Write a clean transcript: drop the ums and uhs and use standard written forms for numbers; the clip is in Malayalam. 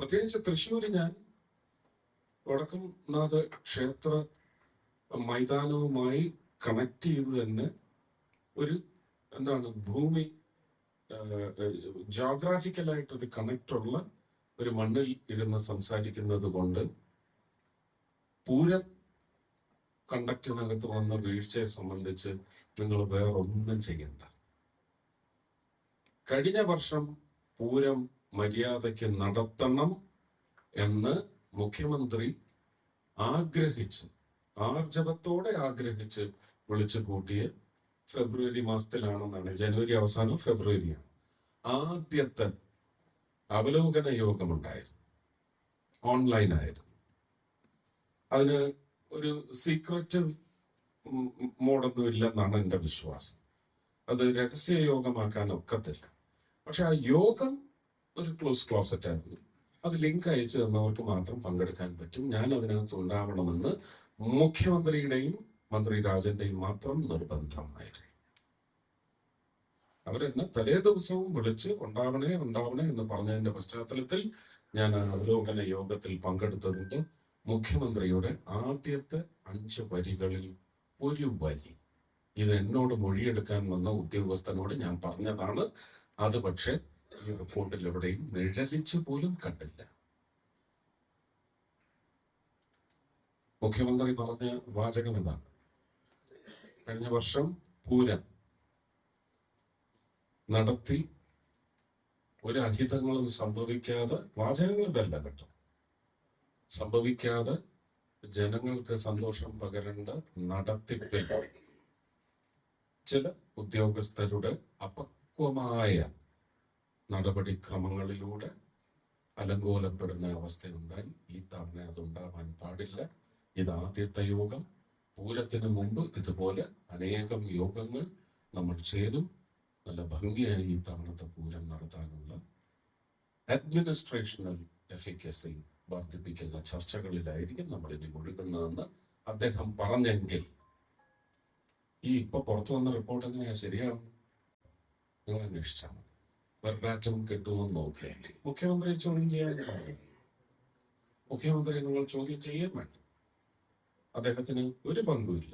പ്രത്യേകിച്ച് തൃശ്ശൂര് ഞാൻ വടക്കുംനാഥ ക്ഷേത്ര മൈതാനവുമായി കണക്ട് ചെയ്ത് തന്നെ ഒരു ഭൂമി ജോഗ്രാഫിക്കലായിട്ട് ഒരു കണക്റ്റുള്ള ഒരു മണ്ണിൽ ഇരുന്ന് സംസാരിക്കുന്നത് കൊണ്ട് പൂരം കണ്ടക്റ്റിനകത്ത് വന്ന വീഴ്ചയെ സംബന്ധിച്ച് നിങ്ങൾ വേറൊന്നും ചെയ്യണ്ട. കഴിഞ്ഞ വർഷം പൂരം മര്യാദയ്ക്ക് നടത്തണം എന്ന് മുഖ്യമന്ത്രി ആർജവത്തോടെ ആഗ്രഹിച്ച് വിളിച്ചു കൂട്ടിയ ഫെബ്രുവരി മാസത്തിലാണെന്നാണ്, ജനുവരി അവസാനം ഫെബ്രുവരിയാണ് ആദ്യത്തെ അവലോകന യോഗമുണ്ടായിരുന്നു. ഓൺലൈനായിരുന്നു. അതിന് ഒരു സീക്രറ്റ് മോഡൊന്നും ഇല്ലെന്നാണ് എൻ്റെ വിശ്വാസം. അത് രഹസ്യ യോഗമാക്കാൻ ഒക്കത്തില്ല. പക്ഷെ ആ യോഗം ഒരു ക്ലോസറ്റ് ആയിരുന്നു. അത് ലിങ്ക് അയച്ചു തന്നവർക്ക് മാത്രം പങ്കെടുക്കാൻ പറ്റും. ഞാൻ അതിനകത്ത് ഉണ്ടാവണമെന്ന് മുഖ്യമന്ത്രിയുടെയും മന്ത്രി രാജന്റെയും മാത്രം നിർബന്ധമായിരുന്നു. അവരെന്നെ തലേ ദിവസവും വിളിച്ച് ഉണ്ടാവണേ എന്ന് പറഞ്ഞതിന്റെ പശ്ചാത്തലത്തിൽ ഞാൻ അവലോകന യോഗത്തിൽ പങ്കെടുത്തതിന്റെ മുഖ്യമന്ത്രിയുടെ ആദ്യത്തെ 5 വരികളിൽ ഒരു വരി ഇത് എന്നോട് മൊഴിയെടുക്കാൻ വന്ന ഉദ്യോഗസ്ഥനോട് ഞാൻ പറഞ്ഞതാണ്. അത് പക്ഷെ ഈ റിപ്പോർട്ടിൽ എവിടെയും നിഴലിച്ചു പോലും കണ്ടില്ല. മുഖ്യമന്ത്രി പറഞ്ഞ വാചകം ഇതാണ്: കഴിഞ്ഞ വർഷം പൂരം നടത്തി ഒരു അഹിതങ്ങളും സംഭവിക്കാതെ, വാചകങ്ങൾ ഇതല്ല കേട്ടോ, സംഭവിക്കാതെ ജനങ്ങൾക്ക് സന്തോഷം പകരേണ്ട നടത്തിപ്പിൽ ചില ഉദ്യോഗസ്ഥരുടെ അപക്വമായ നടപടിക്രമങ്ങളിലൂടെ അലങ്കോലപ്പെടുന്ന അവസ്ഥയുണ്ടായി. ഈ തവണ അതുണ്ടാവാൻ പാടില്ല. ഇതാദ്യത്തെ യോഗം. പൂരത്തിന് മുമ്പ് ഇതുപോലെ അനേകം യോഗങ്ങൾ നമ്മൾ ചേരും. നല്ല ഭംഗിയായി ഈ തവണത്തെ പൂരം നടത്താനുള്ള അഡ്മിനിസ്ട്രേഷണൽ എഫിക്കസി വർദ്ധിപ്പിക്കുന്ന ചർച്ചകളിലായിരിക്കും നമ്മൾ ഇനി മുഴുകുന്നതെന്ന് അദ്ദേഹം പറഞ്ഞെങ്കിൽ ഇപ്പൊ പുറത്തു വന്ന റിപ്പോർട്ട് എങ്ങനെയാ ശരിയാവും? നിങ്ങൾ അന്വേഷിച്ചാൽ മതി. വെർബാറ്റം കിട്ടുമെന്ന് നോക്കിയാൽ മുഖ്യമന്ത്രി ചോദ്യം ചെയ്യാൻ മുഖ്യമന്ത്രി നിങ്ങൾ ചോദ്യം ചെയ്യാൻ വേണ്ട. അദ്ദേഹത്തിന് ഒരു പങ്കുമില്ല.